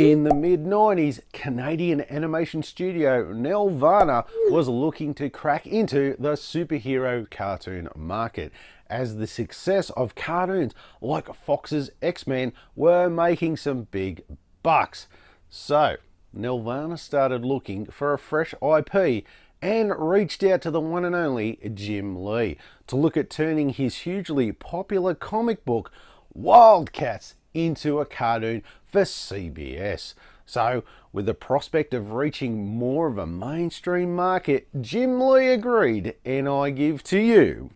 In the mid-90s, Canadian animation studio Nelvana was looking to crack into the superhero cartoon market, as the success of cartoons like Fox's X-Men were making some big bucks. So Nelvana started looking for a fresh IP and reached out to the one and only Jim Lee to look at turning his hugely popular comic book Wild C.A.T.S into a cartoon for CBS. So with the prospect of reaching more of a mainstream market, Jim Lee agreed, and I give to you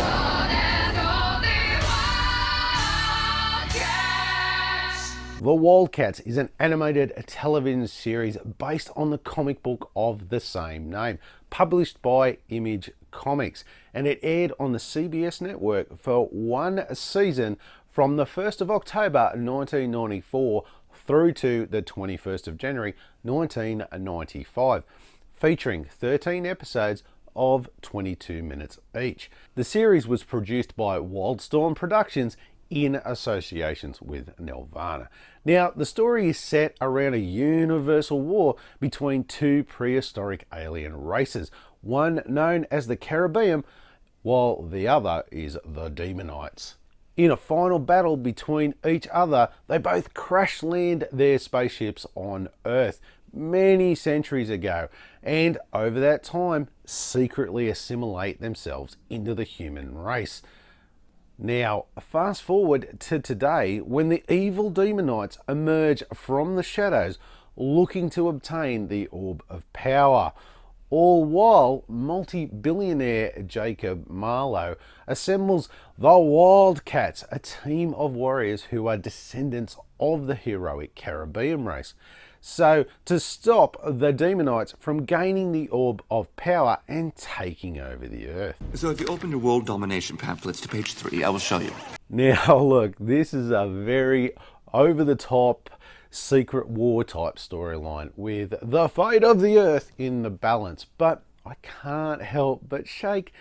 The Wild C.A.T.S is an animated television series based on the comic book of the same name, published by Image Comics, and it aired on the CBS network for one season from the 1st of October 1994 through to the 21st of January 1995, featuring 13 episodes of 22 minutes each. The series was produced by WildStorm Productions in associations with Nelvana. Now, the story is set around a universal war between two prehistoric alien races, one known as the Kherubim, while the other is the Daemonites. In a final battle between each other, they both crash land their spaceships on Earth many centuries ago, and over that time secretly assimilate themselves into the human race. Now, fast forward to today, when the evil Daemonites emerge from the shadows looking to obtain the Orb of Power, all while multi-billionaire Jacob Marlowe assembles the Wild C.A.T.S, a team of warriors who are descendants of the heroic Kherubim race. So, to stop the Daemonites from gaining the Orb of Power and taking over the Earth. So if you open your world domination pamphlets to page 3, I will show you. Now look, this is a very over-the-top secret war type storyline with the fate of the Earth in the balance, but I can't help but shake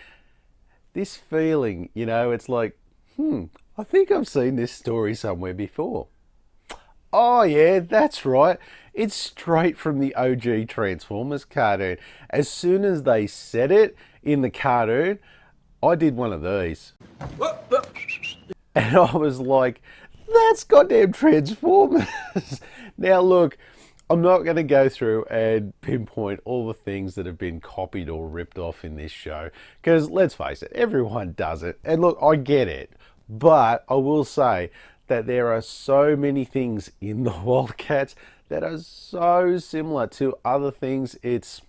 this feeling, you know, it's like, I think I've seen this story somewhere before. Oh yeah, that's right. It's straight from the OG Transformers cartoon. As soon as they said it in the cartoon, I did one of these. And I was like, that's goddamn Transformers. Now look, I'm not going to go through and pinpoint all the things that have been copied or ripped off in this show, because let's face it, everyone does it. And look, I get it, but I will say that there are so many things in the Wild C.A.T.S that are so similar to other things. It's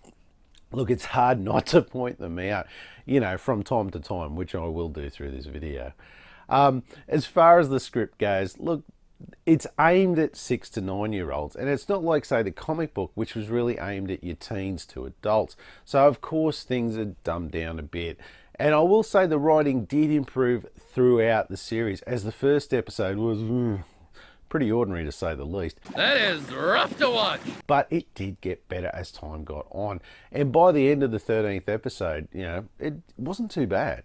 hard not to point them out, you know, from time to time, which I will do through this video. As far as the script goes, look, it's aimed at 6 to 9 year olds, and it's not like, say, the comic book, which was really aimed at your teens to adults. So of course things are dumbed down a bit, and I will say the writing did improve throughout the series, as the first episode was pretty ordinary to say the least. That is rough to watch. But it did get better as time got on, and by the end of the 13th episode, you know, it wasn't too bad.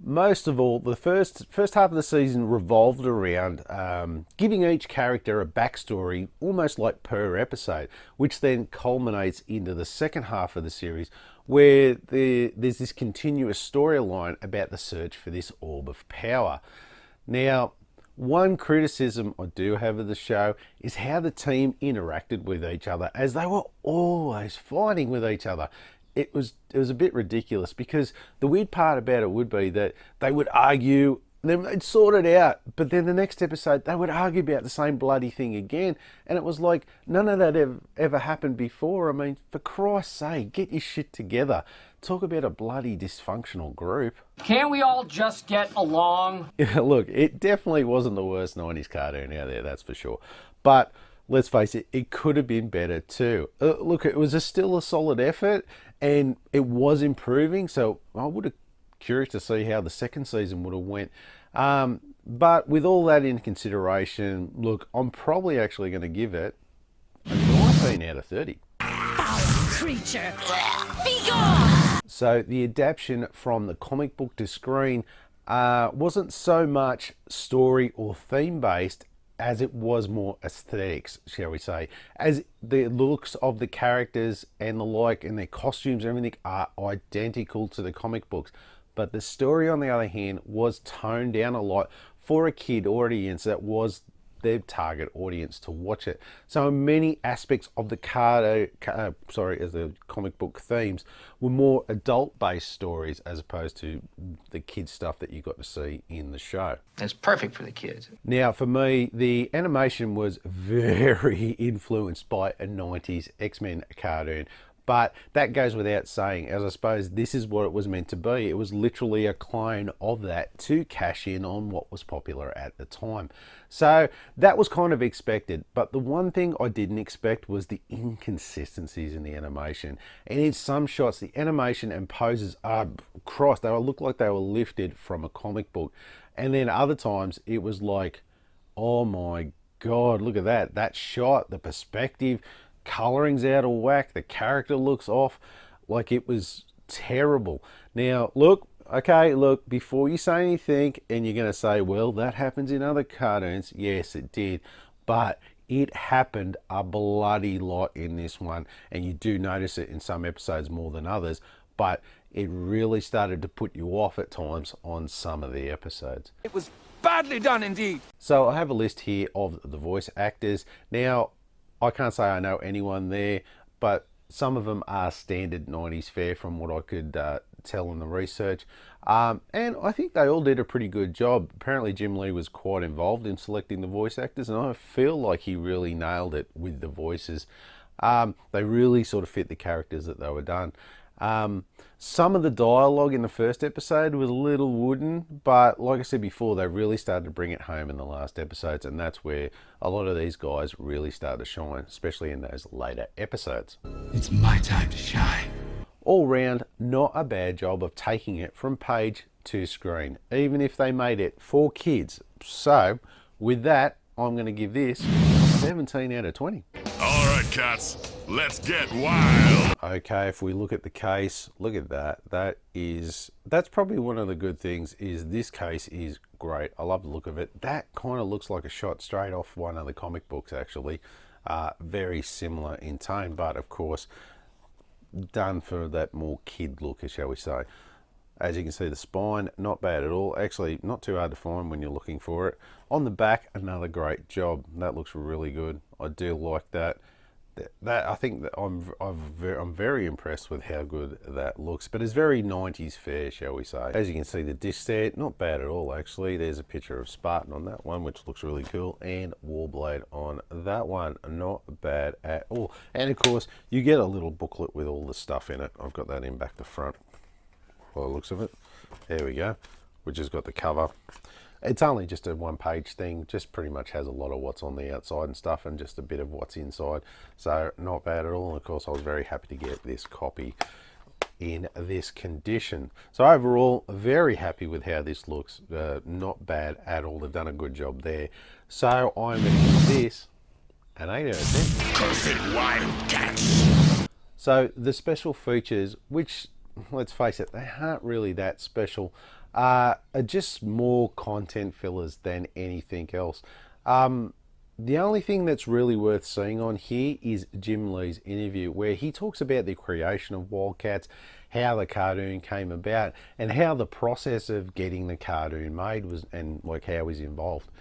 Most of all, the first half of the season revolved around giving each character a backstory, almost like per episode, which then culminates into the second half of the series, where there's this continuous storyline about the search for this Orb of Power. Now, one criticism I do have of the show is how the team interacted with each other, as they were always fighting with each other. It was a bit ridiculous, because the weird part about it would be that they would argue, then they'd sort it out, but then the next episode they would argue about the same bloody thing again, and it was like none of that ever happened before. I mean, for Christ's sake, get your shit together. Talk about a bloody dysfunctional group. Can't we all just get along? Yeah, look, it definitely wasn't the worst 90s cartoon out there, that's for sure. But let's face it, it could have been better too. Look, it was still a solid effort, and it was improving, so I would have curious to see how the second season would have went. But with all that in consideration, look, I'm probably actually going to give it a 19 out of 30. Creature, be gone! So the adaptation from the comic book to screen wasn't so much story or theme based as it was more aesthetics, shall we say, as the looks of the characters and the like and their costumes and everything are identical to the comic books. But the story, on the other hand, was toned down a lot for a kid audience that was their target audience to watch it. So many aspects of the as the comic book themes were more adult-based stories as opposed to the kids stuff that you got to see in the show. It's perfect for the kids. Now, for me, the animation was very influenced by a 90s X-Men cartoon. But that goes without saying, as I suppose this is what it was meant to be. It was literally a clone of that to cash in on what was popular at the time. So that was kind of expected. But the one thing I didn't expect was the inconsistencies in the animation. And in some shots, the animation and poses are crossed. They look like they were lifted from a comic book. And then other times it was like, oh my God, look at that. That shot, the perspective, coloring's out of whack, the character looks off, like it was terrible. Now look, before you say anything and you're going to say, well, that happens in other cartoons, yes it did, but it happened a bloody lot in this one, and you do notice it in some episodes more than others, but it really started to put you off at times on some of the episodes. It was badly done indeed. So I have a list here of the voice actors. Now I can't say I know anyone there, but some of them are standard 90s fare from what I could tell in the research. And I think they all did a pretty good job. Apparently Jim Lee was quite involved in selecting the voice actors, and I feel like he really nailed it with the voices. They really sort of fit the characters that they were done. Some of the dialogue in the first episode was a little wooden, but like I said before, they really started to bring it home in the last episodes, and that's where a lot of these guys really started to shine, especially in those later episodes. It's my time to shine. All round, not a bad job of taking it from page to screen, even if they made it for kids. So with that, I'm going to give this 17 out of 20. All right, cats, let's get wild. Okay, if we look at the case, look at that. That's probably one of the good things, is this case is great. I love the look of it. That kind of looks like a shot straight off one of the comic books, actually. Very similar in tone, but of course done for that more kid look, shall we say. As you can see, the spine, not bad at all. Actually, not too hard to find when you're looking for it. On the back, another great job. That looks really good. I do like that. I think that I'm very impressed with how good that looks. But it's very 90s fare, shall we say. As you can see, the disc there, not bad at all, actually. There's a picture of Spartan on that one, which looks really cool. And Warblade on that one, not bad at all. And of course, you get a little booklet with all the stuff in it. I've got that in back to front. By the looks of it, there we go, which has got the cover. It's only just a one-page thing, just pretty much has a lot of what's on the outside and stuff, and just a bit of what's inside, so not bad at all. And of course I was very happy to get this copy in this condition. So overall, very happy with how this looks. Not bad at all. They've done a good job there. So I'm going to give this an 8 out of 10. Perfect Wildcats. So the special features, which, let's face it, they aren't really that special, are just more content fillers than anything else. The only thing that's really worth seeing on here is Jim Lee's interview, where he talks about the creation of Wildcats, how the cartoon came about, and how the process of getting the cartoon made was, and like how he's involved.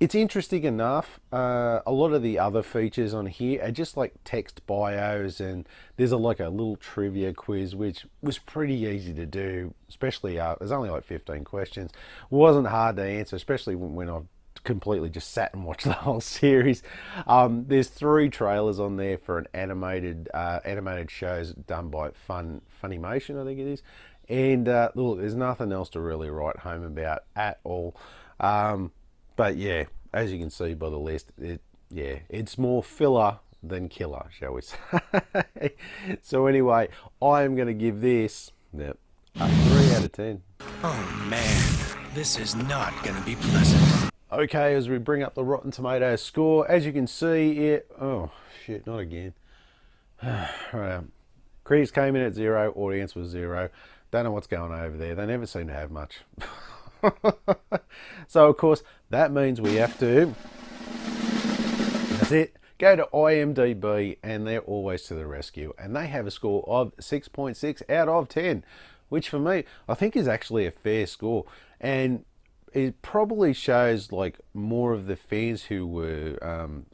It's interesting enough. A lot of the other features on here are just like text bios, and there's like a little trivia quiz, which was pretty easy to do, especially there's only like 15 questions. It wasn't hard to answer, especially when I've completely just sat and watched the whole series. There's 3 trailers on there for an animated shows done by Funimation, I think it is. And look, there's nothing else to really write home about at all. But yeah, as you can see by the list, it's more filler than killer, shall we say. So anyway, I am going to give this a 3 out of 10. Oh man, this is not going to be pleasant. Okay, as we bring up the Rotten Tomatoes score, as you can see, oh shit, not again. Right, critics came in at 0, audience was 0. Don't know what's going on over there. They never seem to have much. So of course that means we have to That's it. Go to IMDb and they're always to the rescue. And they have a score of 6.6 out of 10, which for me, I think is actually a fair score. And it probably shows like more of the fans who were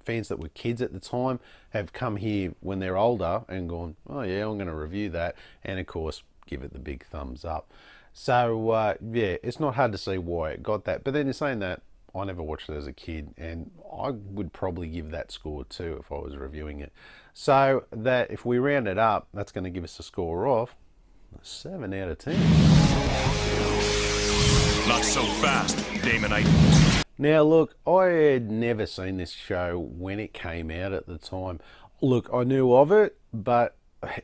fans that were kids at the time have come here when they're older and gone, oh yeah, I'm going to review that, and of course give it the big thumbs up. So yeah, it's not hard to see why it got that. But then you're saying that, I never watched it as a kid, and I would probably give that score too if I was reviewing it. So that if we round it up, that's going to give us a score of 7 out of 10. Not so fast, Daemonite. Now look, I had never seen this show when it came out at the time. Look, I knew of it, but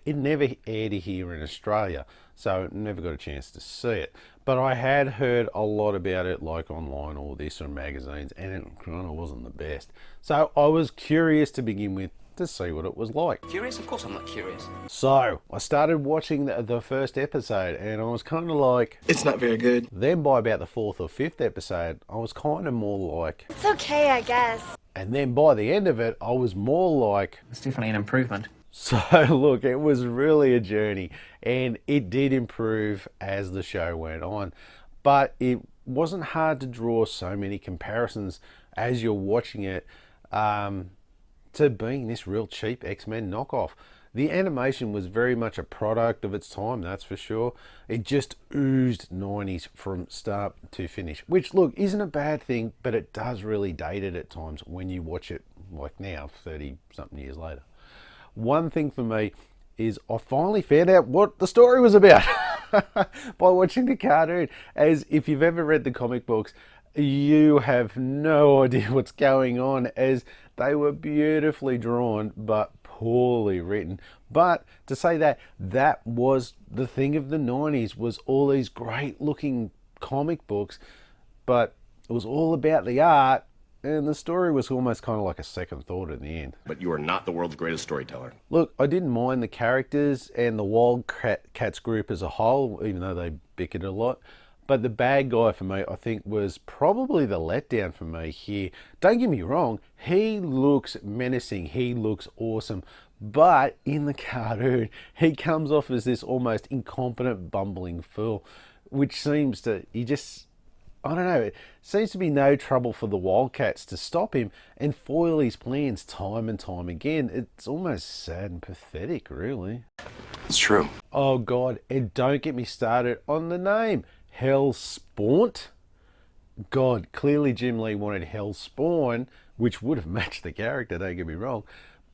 it never aired here in Australia, so never got a chance to see it. But I had heard a lot about it, like online or this or magazines, and it kind of wasn't the best. So I was curious to begin with to see what it was like. Curious? Of course I'm not curious. So I started watching the first episode, and I was kind of like, It's not very good. then by about the 4th or 5th episode, I was kind of more like, It's okay, I guess. and then by the end of it, I was more like, It's definitely an improvement. so look, it was really a journey, and it did improve as the show went on, but it wasn't hard to draw so many comparisons as you're watching it to being this real cheap X-Men knockoff. The animation was very much a product of its time, that's for sure. It just oozed 90s from start to finish, which look, isn't a bad thing, but it does really date it at times when you watch it like now, 30 something years later. One thing for me is I finally found out what the story was about by watching the cartoon. As if you've ever read the comic books, you have no idea what's going on, as they were beautifully drawn but poorly written. But to say that that was the thing of the 90s, was all these great looking comic books, but it was all about the art, and the story was almost kind of like a second thought in the end. But you are not the world's greatest storyteller. Look, I didn't mind the characters and the Wild C.A.T.S group as a whole, even though they bickered a lot. But the bad guy for me, I think, was probably the letdown for me here. Don't get me wrong, he looks menacing, he looks awesome. But in the cartoon, he comes off as this almost incompetent, bumbling fool, which seems to, I don't know, it seems to be no trouble for the Wildcats to stop him and foil his plans time and time again. It's almost sad and pathetic, really. It's true. Oh God, and don't get me started on the name. Hellspawn. God, clearly Jim Lee wanted Hellspawn, which would have matched the character, don't get me wrong.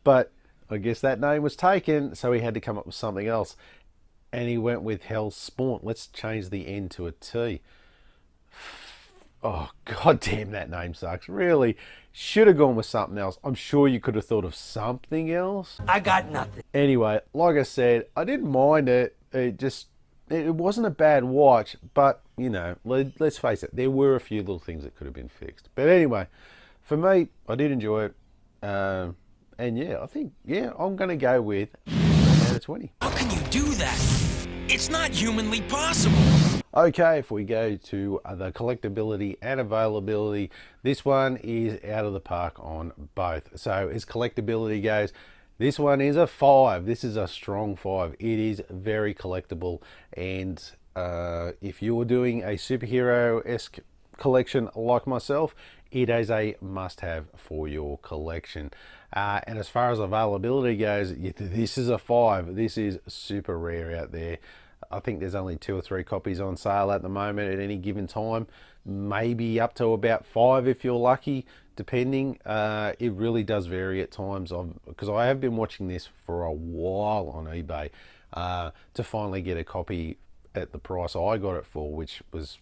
But I guess that name was taken, so he had to come up with something else. And he went with Hellspawn. Let's change the N to a T. Oh, God damn, that name sucks. Really, should have gone with something else. I'm sure you could have thought of something else. I got nothing. Anyway, like I said, I didn't mind it. It wasn't a bad watch, but, you know, let's face it, there were a few little things that could have been fixed. But anyway, for me, I did enjoy it. And yeah, I think, yeah, I'm going to go with 10 out of 20. How can you do that? It's not humanly possible. Okay, if we go to the collectability and availability, this one is out of the park on both. So as collectability goes, this one is a 5. This is a strong 5. It is very collectible, and if you're doing a superhero-esque collection like myself, it is a must-have for your collection. And as far as availability goes, this is a 5. This is super rare out there. I think there's only 2 or 3 copies on sale at the moment at any given time, maybe up to about 5 if you're lucky, depending. It really does vary at times, because I have been watching this for a while on eBay to finally get a copy at the price I got it for, which was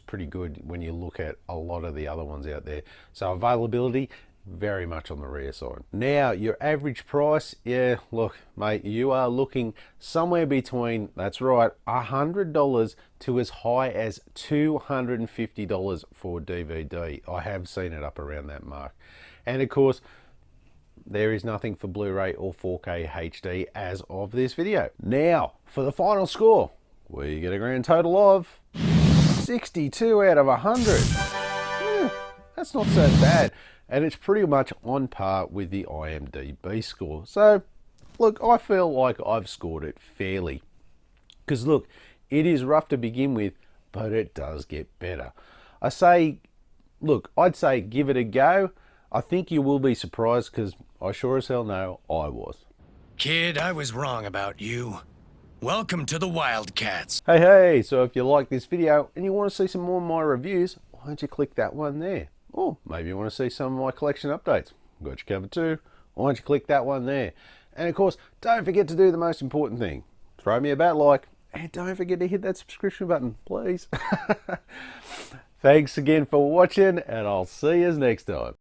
pretty good when you look at a lot of the other ones out there. So availability, very much on the rare side. Now, your average price, yeah, look, mate, you are looking somewhere between, that's right, $100 to as high as $250 for DVD. I have seen it up around that mark. And of course, there is nothing for Blu-ray or 4K HD as of this video. Now, for the final score, we get a grand total of 62 out of 100. That's not so bad. and it's pretty much on par with the IMDb score. So look, I feel like I've scored it fairly. Because look, it is rough to begin with, but it does get better. I'd say give it a go. I think you will be surprised, because I sure as hell know I was. Kid, I was wrong about you. Welcome to the Wildcats. Hey, so if you like this video and you want to see some more of my reviews, why don't you click that one there? Or maybe you want to see some of my collection updates. Got you covered too. Why don't you click that one there? And of course, don't forget to do the most important thing. Throw me a bat like, and don't forget to hit that subscription button, please. Thanks again for watching, and I'll see you next time.